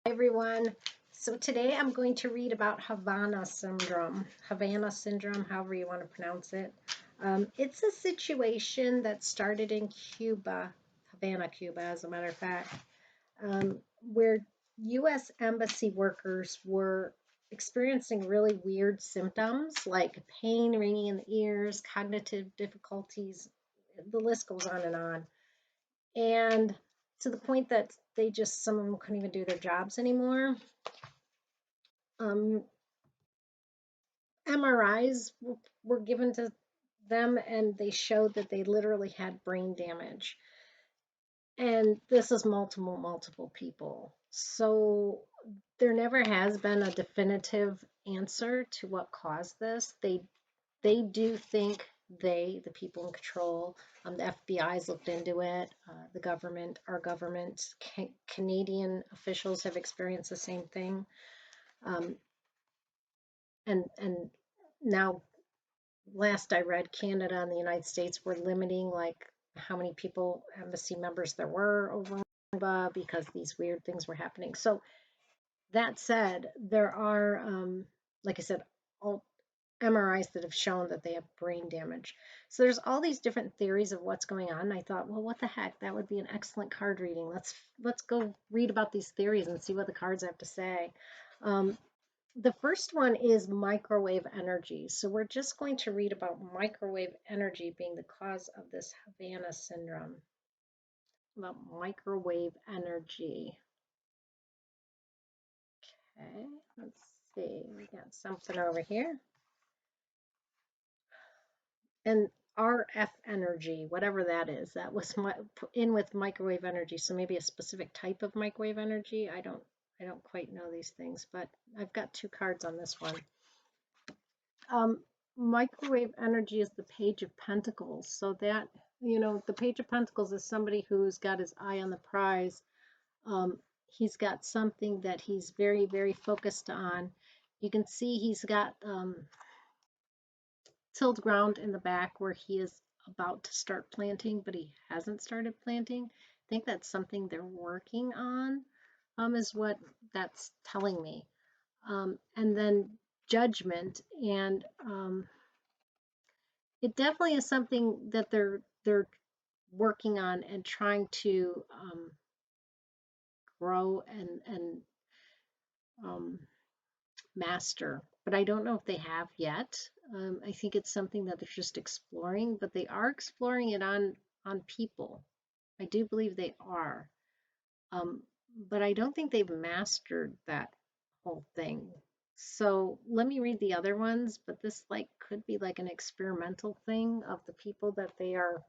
Everyone. So today I'm going to read about Havana syndrome, however you want to pronounce it. It's a situation that started in Cuba, Havana, Cuba, as a matter of fact, where U.S. embassy workers were experiencing really weird symptoms like pain, ringing in the ears, cognitive difficulties. The list goes on and on. And to the point that some of them couldn't even do their jobs anymore. um, MRIs were given to them, and they showed that they literally had brain damage. And this is multiple people. So there never has been a definitive answer to what caused this. They do think the people in control, the FBI's looked into it, the government, our government, Canadian officials have experienced the same thing. Um, and now, last I read, Canada and the United States were limiting like how many people, embassy members there were over in Cuba because these weird things were happening. So that said, there are, like I said, all MRIs that have shown that they have brain damage. So there's all these different theories of what's going on. And I thought, well, what the heck? That would be an excellent card reading. Let's go read about these theories and see what the cards have to say. Um, the first one is microwave energy. So we're just going to read about microwave energy being the cause of this Havana syndrome. About microwave energy. Okay, let's see. We got something over here. And RF energy, whatever that is, that was in with microwave energy. So maybe a specific type of microwave energy. I don't quite know these things, but I've got two cards on this one. Um, Microwave energy is the Page of Pentacles. So that, the Page of Pentacles is somebody who's got his eye on the prize. He's got something that he's very, very focused on. You can see he's got tilled ground in the back where he is about to start planting, but he hasn't started planting. I think that's something they're working on, is what that's telling me. And then judgment, and it definitely is something that they're working on and trying to grow and um, master. But I don't know if they have yet. I think it's something that they're just exploring, but they are exploring it on people. I do believe they are. Um, but I don't think they've mastered that whole thing. So let me read the other ones, but this like could be like an experimental thing of the people that they're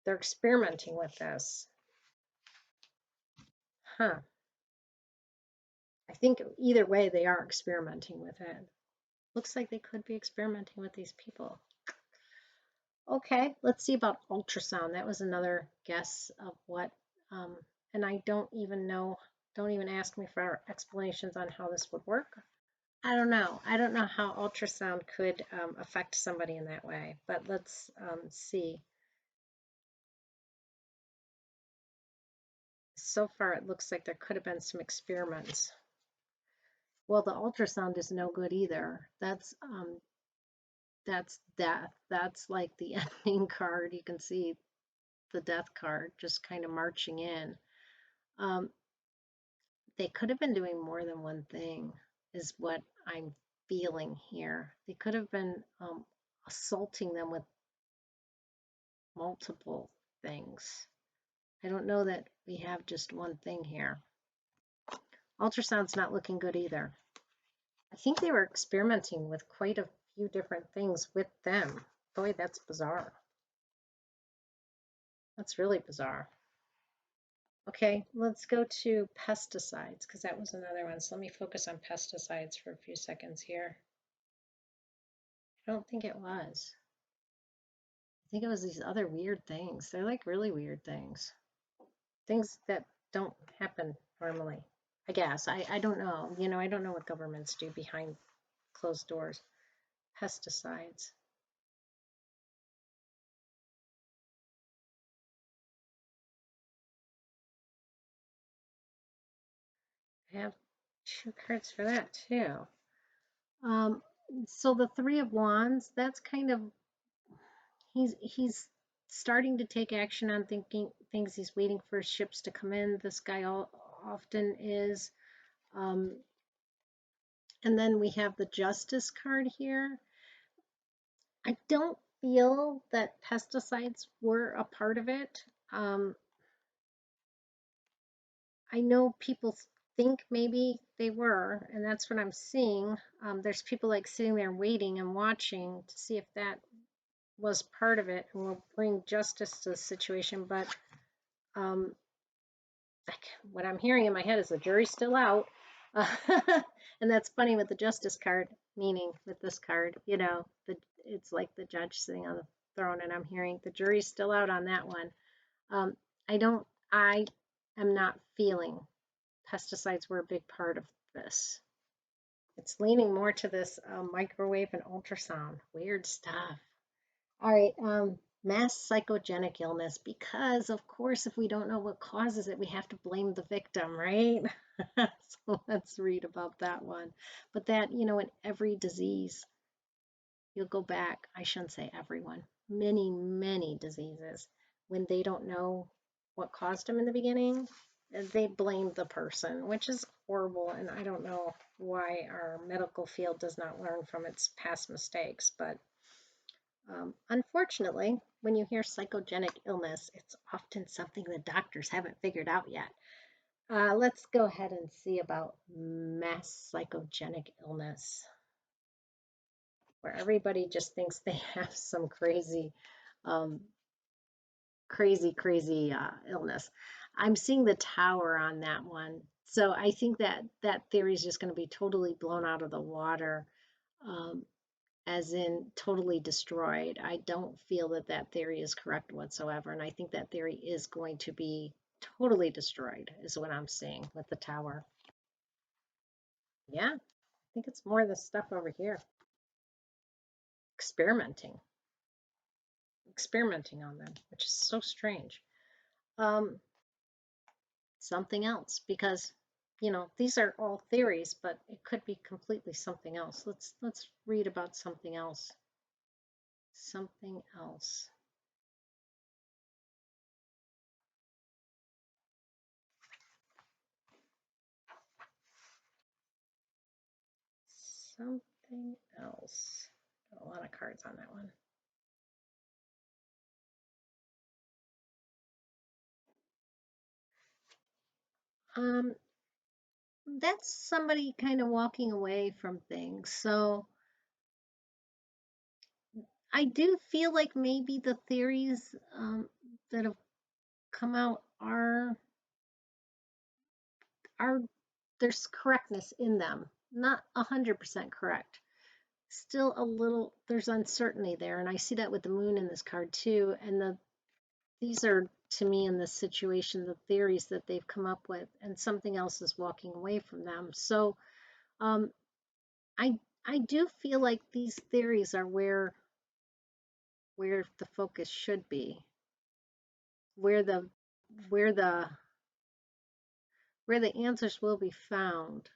experimenting with this. Huh. I think either way they are experimenting with it. Looks like they could be experimenting with these people. Okay, let's see about ultrasound. That was another guess of what, and I don't even know, don't even ask me for explanations on how this would work. I don't know. I don't know how ultrasound could affect somebody in that way, but let's see. So far, it looks like there could have been some experiments. Well, the ultrasound is no good either. That's death. That's like the ending card. You can see the death card just kind of marching in. Um, they could have been doing more than one thing, is what I'm feeling here. They could have been assaulting them with multiple things. I don't know that we have just one thing here. Ultrasound's not looking good either. I think they were experimenting with quite a few different things with them. Boy, that's bizarre. That's really bizarre. Okay, let's go to pesticides because that was another one. So let me focus on pesticides for a few seconds here. I don't think it was. I think it was these other weird things. They're like really weird things. Things that don't happen normally. I guess. I don't know. I don't know what governments do behind closed doors. Pesticides. I have two cards for that too. Um, so the Three of Wands, that's kind of he's starting to take action on thinking things. He's waiting for ships to come in. This guy often is. Um, and then we have the Justice card here. I don't feel that pesticides were a part of it. Um, I know people think maybe they were, and that's what I'm seeing. There's people like sitting there waiting and watching to see if that was part of it and will bring justice to the situation. But um, like what I'm hearing in my head is the jury's still out. Uh, and that's funny with the justice card, meaning with this card, it's like the judge sitting on the throne, and I'm hearing the jury's still out on that one. Um, I am not feeling pesticides were a big part of this. It's leaning more to this microwave and ultrasound. Weird stuff. All right, mass psychogenic illness, because of course, if we don't know what causes it, we have to blame the victim, right? So let's read about that one. But that, in every disease, you'll go back, I shouldn't say everyone, many, many diseases, when they don't know what caused them in the beginning, they blame the person, which is horrible. And I don't know why our medical field does not learn from its past mistakes. But unfortunately, when you hear psychogenic illness, it's often something the doctors haven't figured out yet. Let's go ahead and see about mass psychogenic illness, where everybody just thinks they have some um, crazy illness. I'm seeing the tower on that one. So I think that that theory is just going to be totally blown out of the water, um, as in totally destroyed. I don't feel that that theory is correct whatsoever. And I think that theory is going to be totally destroyed, is what I'm seeing with the tower. Yeah, I think it's more of the stuff over here. Experimenting, experimenting on them, which is so strange. Um, Something else, because these are all theories, but it could be completely something else. Let's read about something else. Something else. Something else. Got a lot of cards on that one. Um, that's somebody kind of walking away from things. So I do feel like maybe the theories that have come out are there's correctness in them. Not 100% correct. Still a little, there's uncertainty there, and I see that with the moon in this card too. And these are, to me, in this situation, the theories that they've come up with, and something else is walking away from them. So um, I I do feel like these theories are where the focus should be, where the where the where the answers will be found.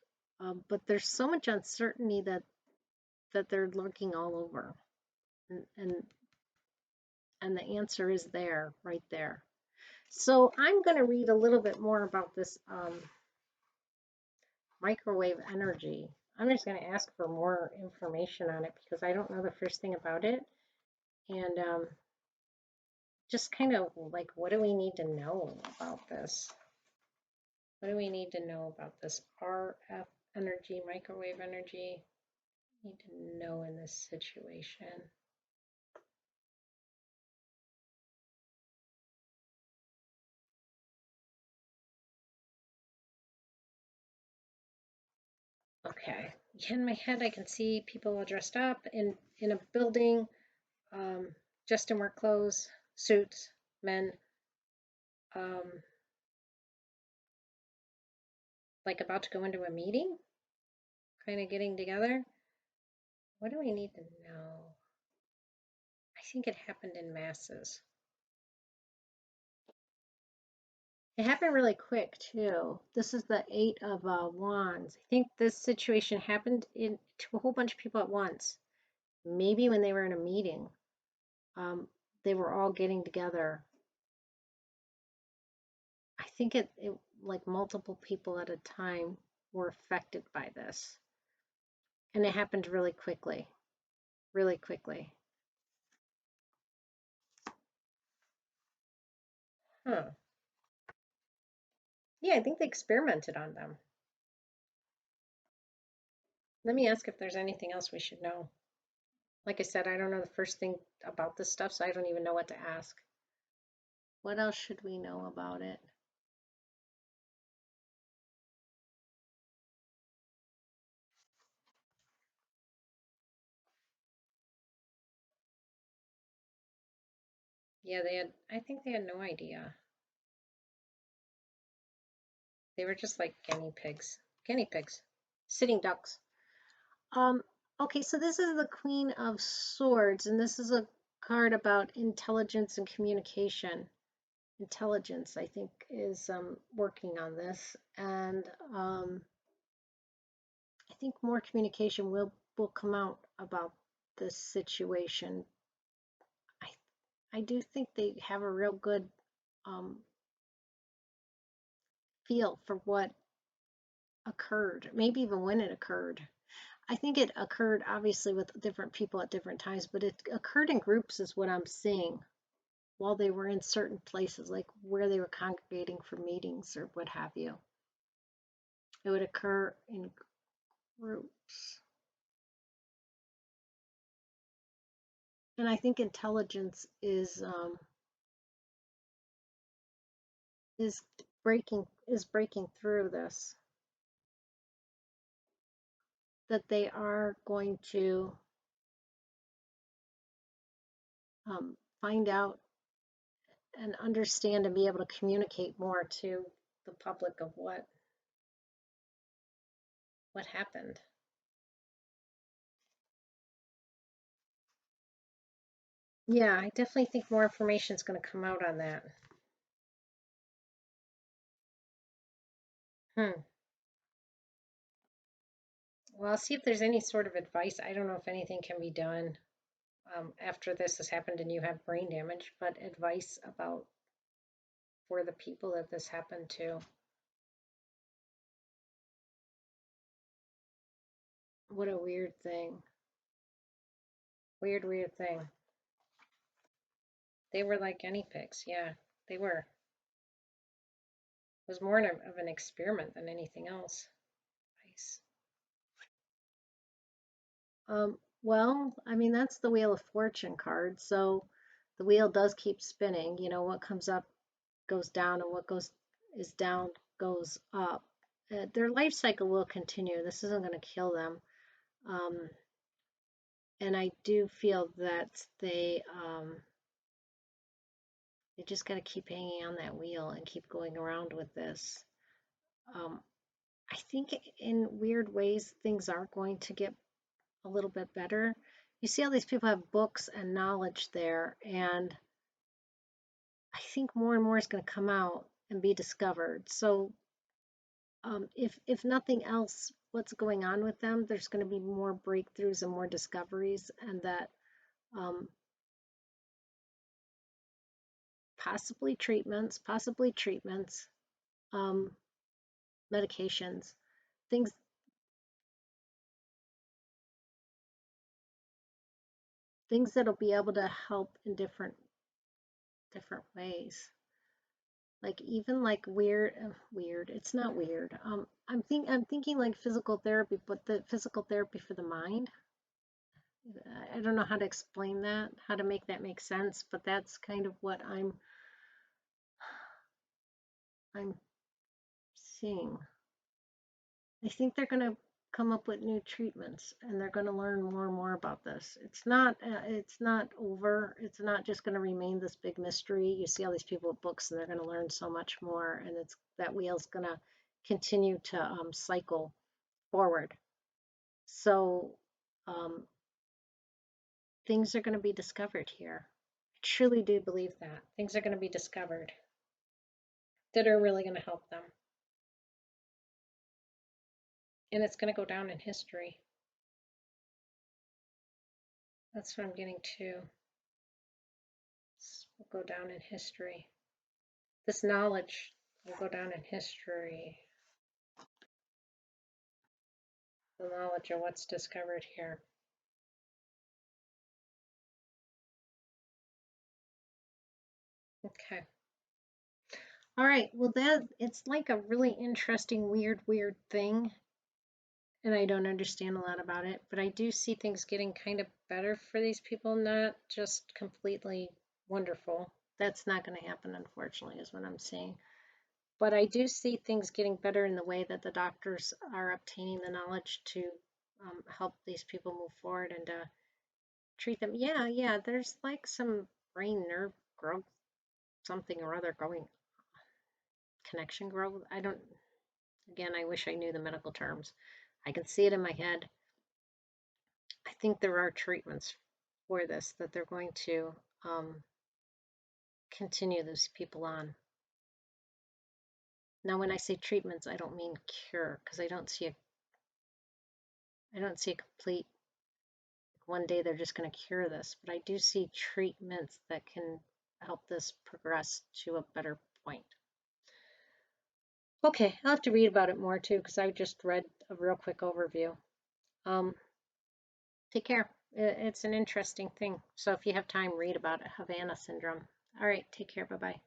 But there's so much uncertainty that they're looking all over, and and the answer is there, right there. So I'm going to read a little bit more about this microwave energy. I'm just going to ask for more information on it because I don't know the first thing about it. And just kind of like, what do we need to know about this? What do we need to know about this RF energy, microwave energy? Need to know in this situation. Okay. In my head, I can see people all dressed up in a building, um, just in work clothes, suits, men, um, like about to go into a meeting, kind of getting together. What do we need to know? I think it happened in masses. It happened really quick too. This is the Eight of Wands. I think this situation happened to a whole bunch of people at once. Maybe when they were in a meeting, um, they were all getting together. I think it like multiple people at a time were affected by this, and it happened really quickly, really quickly. Huh. Yeah, I think they experimented on them. Let me ask if there's anything else we should know. Like I said, I don't know the first thing about this stuff, so I don't even know what to ask. What else should we know about it? Yeah, I think they had no idea. They were just like guinea pigs. Guinea pigs. Sitting ducks. Um, okay, so this is the Queen of Swords, and this is a card about intelligence and communication. Intelligence, I think, is working on this, and I think more communication will come out about this situation. I I do think they have a real good um, feel for what occurred, maybe even when it occurred. I think it occurred obviously with different people at different times, but it occurred in groups, is what I'm seeing, while they were in certain places, like where they were congregating for meetings or what have you. It would occur in groups. And I think intelligence is breaking through this, that they are going to find out and understand and be able to communicate more to the public of what happened. Yeah, I definitely think more information is going to come out on that. Hmm. Well, I'll see if there's any sort of advice. I don't know if anything can be done after this has happened and you have brain damage, but advice about for the people that this happened to. What a weird thing. Weird, weird thing. They were like guinea pigs. Yeah, they were. It was more of an experiment than anything else. Nice. Well, I mean, that's the Wheel of Fortune card. So the wheel does keep spinning. You know, what comes up goes down, and what goes is down goes up. Their life cycle will continue. This isn't going to kill them. Um, and I do feel that they just got to keep hanging on that wheel and keep going around with this. Um, I think in weird ways things are going to get a little bit better. You see all these people have books and knowledge there, and I think more and more is going to come out and be discovered. So if nothing else, what's going on with them, there's going to be more breakthroughs and more discoveries, and that um, possibly treatments, um, medications, things things that'll be able to help in different ways. Like even like weird. It's not weird. I'm thinking like physical therapy, but the physical therapy for the mind. I don't know how to explain that, how to make that make sense, but that's kind of what I'm seeing. I think they're going to come up with new treatments, and they're going to learn more and more about this. It's not over. It's not just going to remain this big mystery. You see all these people with books, and they're going to learn so much more, and it's that wheel's going to continue to cycle forward. So um, things are going to be discovered here. I truly do believe that things are going to be discovered. that are really going to help them. And it's going to go down in history. That's what I'm getting to. This will go down in history. This knowledge will go down in history. The knowledge of what's discovered here. Okay. All right. Well, it's like a really interesting, weird thing. And I don't understand a lot about it, but I do see things getting kind of better for these people, not just completely wonderful. That's not going to happen, unfortunately, is what I'm seeing. But I do see things getting better in the way that the doctors are obtaining the knowledge to help these people move forward and treat them. Yeah, yeah, there's like some brain nerve growth, something or other going, connection growth. I don't, again, I wish I knew the medical terms. I can see it in my head. I think there are treatments for this that they're going to continue those people on. Now, when I say treatments, I don't mean cure because I don't see a complete one day they're just going to cure this, but I do see treatments that can help this progress to a better point. Okay, I'll have to read about it more too because I just read a real quick overview. Um, Take care. It's an interesting thing. So if you have time, read about it, Havana syndrome. All right, take care. Bye bye.